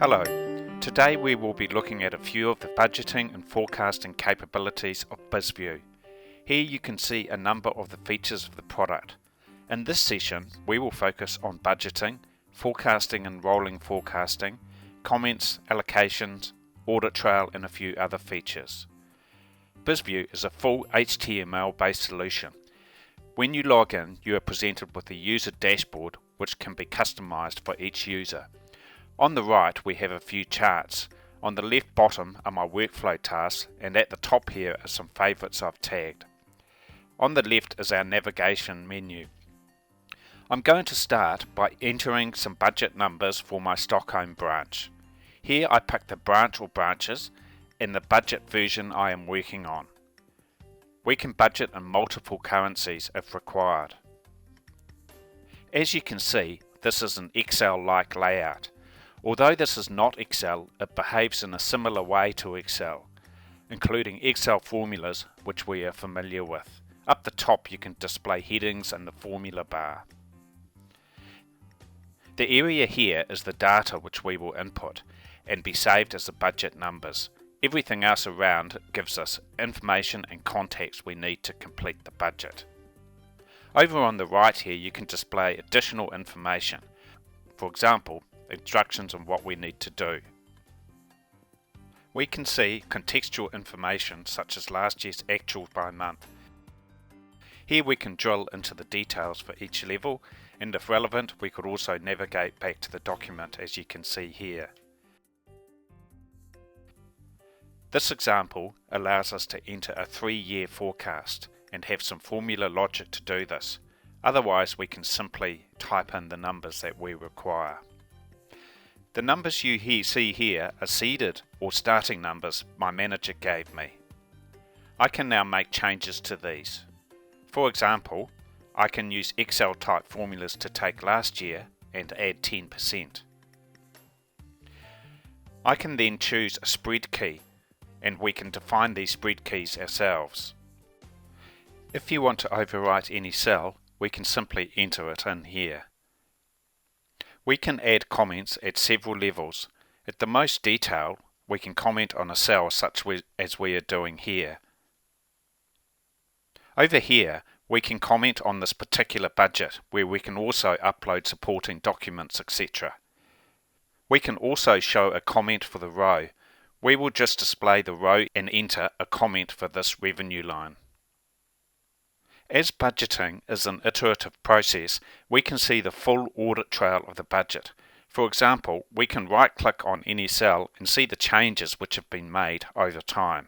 Hello, today we will be looking at a few of the budgeting and forecasting capabilities of BizView. Here you can see a number of the features of the product. In this session we will focus on budgeting, forecasting and rolling forecasting, comments, allocations, audit trail and a few other features. BizView is a full HTML based solution. When you log in, you are presented with a user dashboard which can be customized for each user. On the right we have a few charts. On the left bottom are my workflow tasks, and at the top here are some favourites I've tagged. On the left is our navigation menu. I'm going to start by entering some budget numbers for my Stockholm branch. Here I pick the branch or branches and the budget version I am working on. We can budget in multiple currencies if required. As you can see, this is an Excel-like layout. Although this is not Excel, it behaves in a similar way to Excel, including Excel formulas which we are familiar with. Up the top you can display headings and the formula bar. The area here is the data which we will input and be saved as the budget numbers. Everything else around gives us information and context we need to complete the budget. Over on the right here you can display additional information. For example, instructions on what we need to do. We can see contextual information such as last year's actuals by month. Here we can drill into the details for each level, and if relevant we could also navigate back to the document as you can see here. This example allows us to enter a 3-year forecast and have some formula logic to do this. Otherwise we can simply type in the numbers that we require. The numbers you see here are seeded or starting numbers my manager gave me. I can now make changes to these. For example, I can use Excel type formulas to take last year and add 10%. I can then choose a spread key and we can define these spread keys ourselves. If you want to overwrite any cell, we can simply enter it in here. We can add comments at several levels. At the most detailed, we can comment on a cell such as we are doing here. Over here, we can comment on this particular budget, where we can also upload supporting documents, etc. We can also show a comment for the row. We will just display the row and enter a comment for this revenue line. As budgeting is an iterative process, we can see the full audit trail of the budget. For example, we can right-click on any cell and see the changes which have been made over time.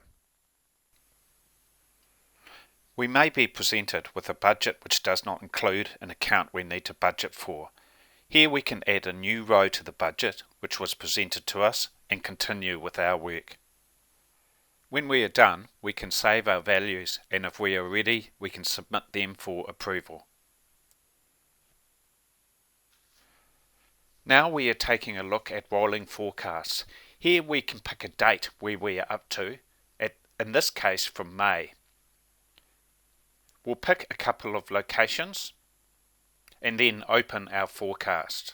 We may be presented with a budget which does not include an account we need to budget for. Here we can add a new row to the budget which was presented to us and continue with our work. When we are done, we can save our values, and if we are ready, we can submit them for approval. Now we are taking a look at rolling forecasts. Here we can pick a date where we are up to, in this case from May. We'll pick a couple of locations and then open our forecast.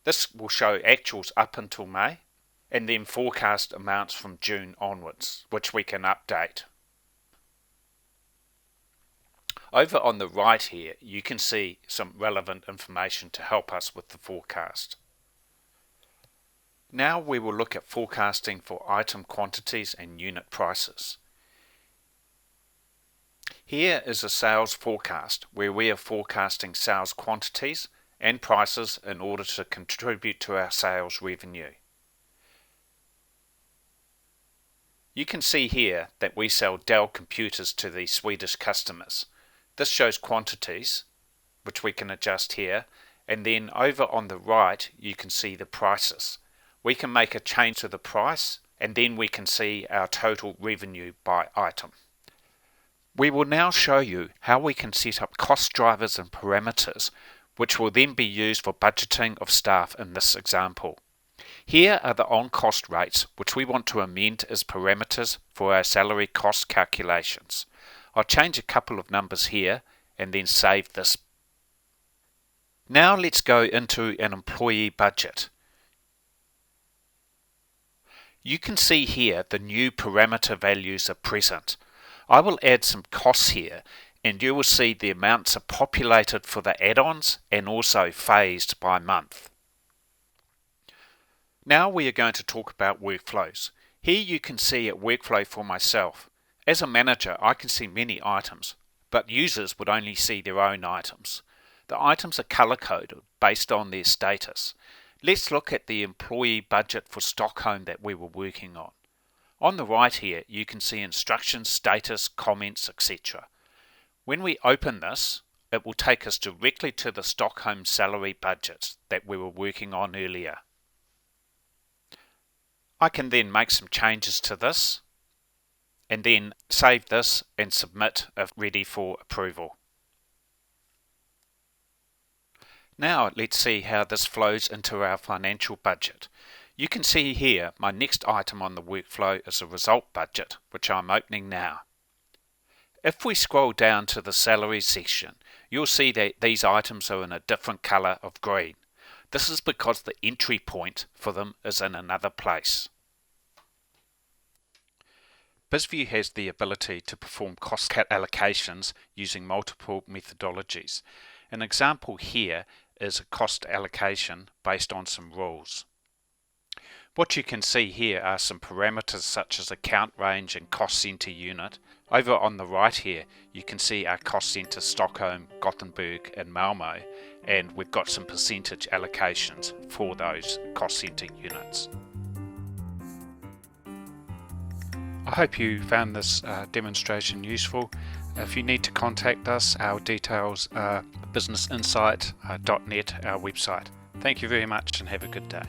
This will show actuals up until May, and then forecast amounts from June onwards, which we can update. Over on the right here, you can see some relevant information to help us with the forecast. Now we will look at forecasting for item quantities and unit prices. Here is a sales forecast where we are forecasting sales quantities and prices in order to contribute to our sales revenue. You can see here that we sell Dell computers to these Swedish customers. This shows quantities, which we can adjust here, and then over on the right you can see the prices. We can make a change to the price, and then we can see our total revenue by item. We will now show you how we can set up cost drivers and parameters, which will then be used for budgeting of staff in this example. Here are the on-cost rates which we want to amend as parameters for our salary cost calculations. I'll change a couple of numbers here and then save this. Now let's go into an employee budget. You can see here the new parameter values are present. I will add some costs here, and you will see the amounts are populated for the add-ons and also phased by month. Now we are going to talk about workflows. Here you can see a workflow for myself. As a manager, I can see many items, but users would only see their own items. The items are color-coded based on their status. Let's look at the employee budget for Stockholm that we were working on. On the right here, you can see instructions, status, comments, etc. When we open this, it will take us directly to the Stockholm salary budgets that we were working on earlier. I can then make some changes to this, and then save this and submit if ready for approval. Now let's see how this flows into our financial budget. You can see here my next item on the workflow is a result budget, which I'm opening now. If we scroll down to the salaries section, you'll see that these items are in a different color of green. This is because the entry point for them is in another place. BizView has the ability to perform cost allocations using multiple methodologies. An example here is a cost allocation based on some rules. What you can see here are some parameters such as account range and cost center unit. Over on the right here you can see our cost center Stockholm, Gothenburg and Malmo, and we've got some percentage allocations for those cost center units. I hope you found this demonstration useful. If you need to contact us, our details are businessinsight.net, our website. Thank you very much and have a good day.